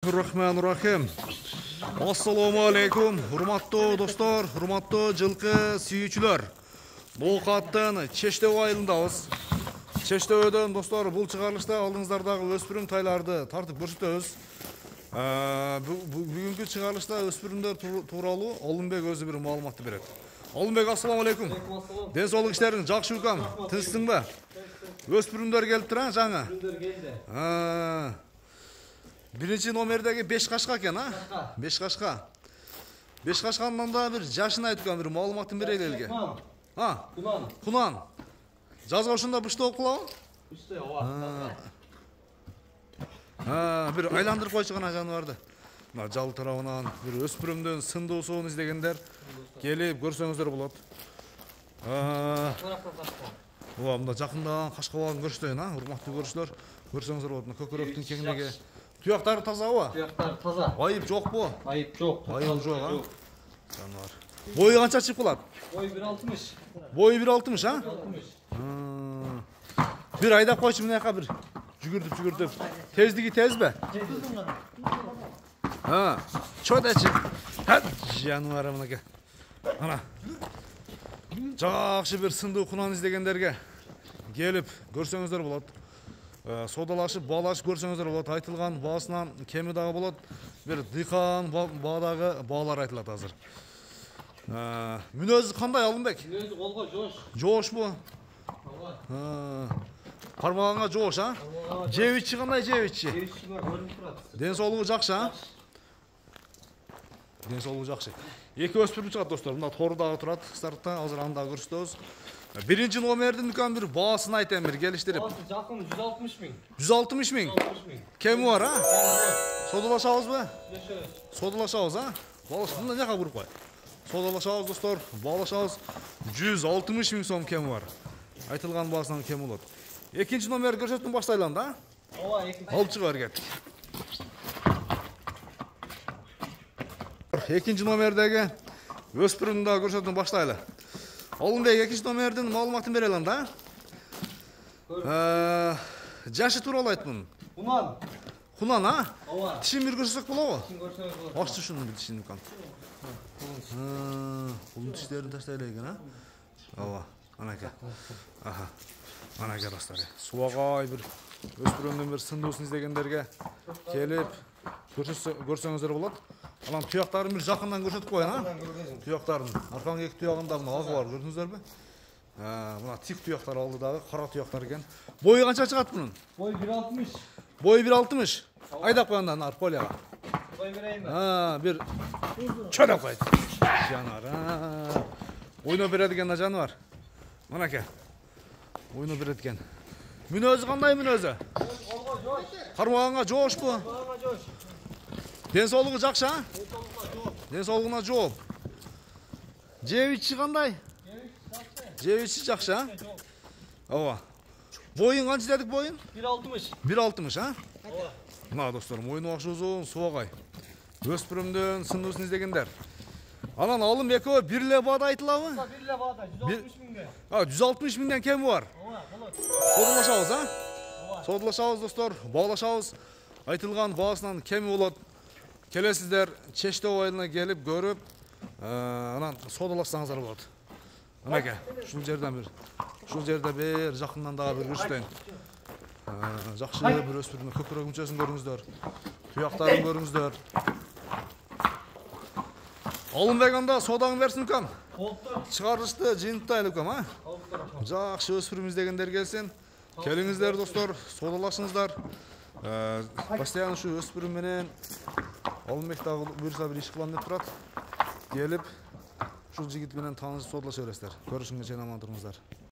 Bismillahirrahmanirrahim. Assalamu alaikum. Hurmatlı dostlar, hurmatlı жылқы сүйүүчүлөр. Бул каттын Чештөө айылындабыз. Чештөөдөн достор, бул чыгарылышта алдыңыздардагы өспүрүм тайларды тартып көрсөтөбүз. Бүгүнкү чыгарылышта өспүрүмдөр тууралуу Олунбек өзү бир маалыматты берет. Олунбек, ассаламу алейкум. Ден соолук иштериң жакшы укам. Тынчсыңбы? Өспүрүмдөр келип тура жаңы. Өспүрүмдөр келди. Birinci nomerdeki 5 kaşka eken ha? 5 kaşka. 5 kaşkandan da bir yaşını aytıkan bir malumatın biri elge. Ha? Kunan. Жазга ушунда бышты окулабы? Бышты, ооба. Bir айландырып койчуган жаныбарды. Мына жал тарабынан bir өспүрүмдүн сындуусун издегендер келип көрсөңүздөр болот. Ооба, мында жакындан кашкабагын көрсөтөйүн, урматтуу көрүүчүлөр. Көрсөңүздөр болот. Көкөрөктүн кеңиндеги Tuyakları taza mı? Tuyakları taza. Ayıp çok bu. Ayıp çok. Ayıp çok ha. Canlar. Boyu kaça çıkıp lan? Boyu 1.60. Boyu 1.60 ha? 1.60. Bir ayda koyçum ne kadar? Cügürdüp. Tezligi tez be. Ha. Çoğda çık. Hadi canlarımına gel. Ana. Жақсы bir сынды кунан издегендерге келип көрсөңүздөр болот. Содалашып, баалашып көрсөңүздөр болот. Айтылган баасынан кеми дагы болот. Бир дыйкан баадагы баалар айтылат азыр. Мүнөзү кандай, Алымбек? Мүнөзү колго жоош. Жоошпу? Ооба. Кармаганга жоош, а? Жебичи кандай, жебичи? Жебичи бар, көрүнүп турат. Ден соолугу жакшы, а? Ден соолугу жакшы. Эки өспүрүм чыгат достор. Мына тору дагы турат. Стартта азыр анда көрсөтөбүз. Birinci номердин үлкен bir баасын айтайын, bir келиштирип. Баасы жакын 160 миң. 160 миң? 160 миң. Кеми бар, а? Содалашабызбы? Жашабыз. Содалашабыз, а? Балашыбызды жака буруп кой. Содалашабыз достор, балашабыз 160 миң сом кеми бар. Айтылган баасынан кем болот. Экинчи номер көрсөтүп баштайлы анда, а? Ооба, экинчи. Алып чыгып эргет. Экинчи номердеги өспүрүмдү да көрсөтүп баштайлы. Олунбек, экинчи номердин маалыматын берели анда. Жашы тууралуу айт муну. Кунан. Кунан, а? Ооба. Тишин бир көрсөтсөк болобу? Тишин көрсөңүз болот. Ачты шуну бир тишин укам. Бунун тиштерин таштайлы экен, а? Ооба, анаке. Аха. Анаке достор. Суагай бир өспүрүмдүн бир сындуусун издегендерге келип көрсөңүздөр болот. Анан туяктарын бир жакындан көрсөтүп коеюн, а? Туяктарын. Арканын эки туягында мына агы бар, көрдүңүздөрбү? Мына тик туяктар алдыдагы кара туяктар экен. Бою канча чыгат мунун? Бою 1.60. Бою 1.60. Айдап коюн аны полияга. Бой берейинби? Бир чөлөп койт. Жанар. Ойноп бередиген жаныбар. Манаке. Ойноп берет экен. Мүнөзү кандай мүнөзү? Колго жоош. Кармаганга жоошпу? Колго жоош. Ден соолугу жакшы, а? Ден соолугуна жооп. Жебичи кандай? Жебичи жакшы, а? Ооба. Боюн канча дедик боюн? 1.60. 1.60, а? Ооба. Мына достор, мойну акшы узун, суагай. Өспүрүмдүн сындуусун издегендер. Анан Алым экөө бир эле баада айтылабы? Бир эле баада 160 миңге. 160 миңден кеми бар. Ооба, болот. Содалашабыз, а? Ооба. Содалашабыз достор, баалашабыз. Айтылган баасынан кеми болот. Келесиздер Чештөө айылына келип көрүп, анан содалашсаңыздар болот. Анаке, ушул жерден бир жакындан дагы бир көрсөтөйүн. Жакшы бир өспүрүмдүн көкүрөк мүчөсүн көрүңүздөр. Туяктарын көрүңүздөр. Алымбек анда содаңы берсин укам. Болуптур. Чыгарылышты жыйынтайлы укам, а? Болуптур. Жакшы өспүрүм издегендер келсин. Келиңиздер достор, содалашыңыздар. Постоянно şu өспүрүм менен Алымбек дагы буюрса бир иш кылам деп турат. Келип, ушул жигит менен таанышып содолошо бересиздер. Көрүшүнгө чейин аман туруңуздар.